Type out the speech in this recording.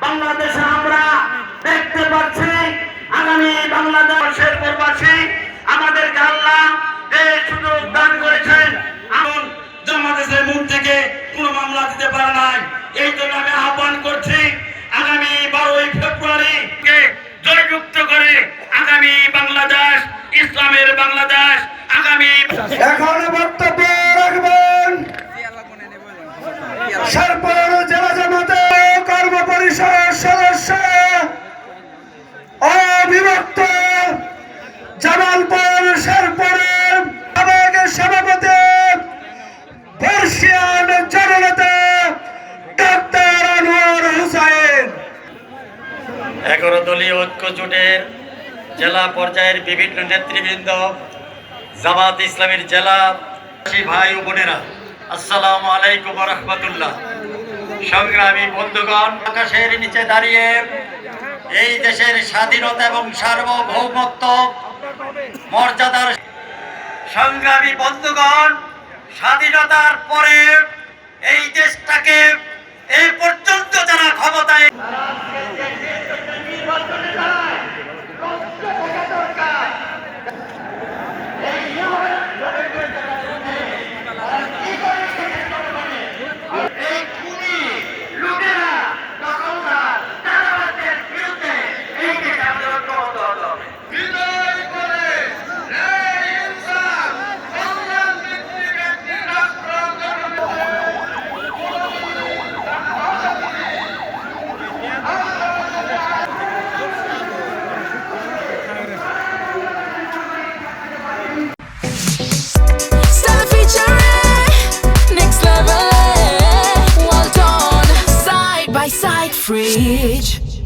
বাংলাদেশে আমরা দেখতে পাচ্ছি আগামী বাংলাদেশের প্রবাসী আমাদেরকে আল্লাহ যে সুযোগ দান করেছেন। এখন জামাতের মুখ থেকে কোনো মামলা দিতে পারে নাই। এই জন্য আমি আহ্বান করছি আগামী 12ই ফেব্রুয়ারিকে জয়যুক্ত করে আগামী বাংলাদেশ ইসলামের বাংলাদেশ আগামী এখন বক্তব্য রাখবেন শেরপুর জেলা জামাতের কর্ম পরিষদ সদস্য অবিভক্ত জামালপুর শেরপুরের সাবেক সভাপতি বর্ষিয়ান জননেতা ডাক্তার আনোয়ার হোসেন। 11 দলীয় ঐক্য জোটের জেলা পর্যায়ের বিভিন্ন নেতৃবৃন্দ, জামাত ইসলামের জেলা ভাই ও বোনেরা, আসসালামু আলাইকুম ওয়া রাহমাতুল্লাহ। সংগ্রামী বন্ধুগণ, আকাশের নিচে দাঁড়িয়ে এই দেশের স্বাধীনতা এবং সার্বভৌমত্ব মর্যাদার সংগ্রামী বন্ধুগণ, স্বাধীনতার পরে এই দেশটাকে এই পর্যন্ত যারা ক্ষমতায় Fridge.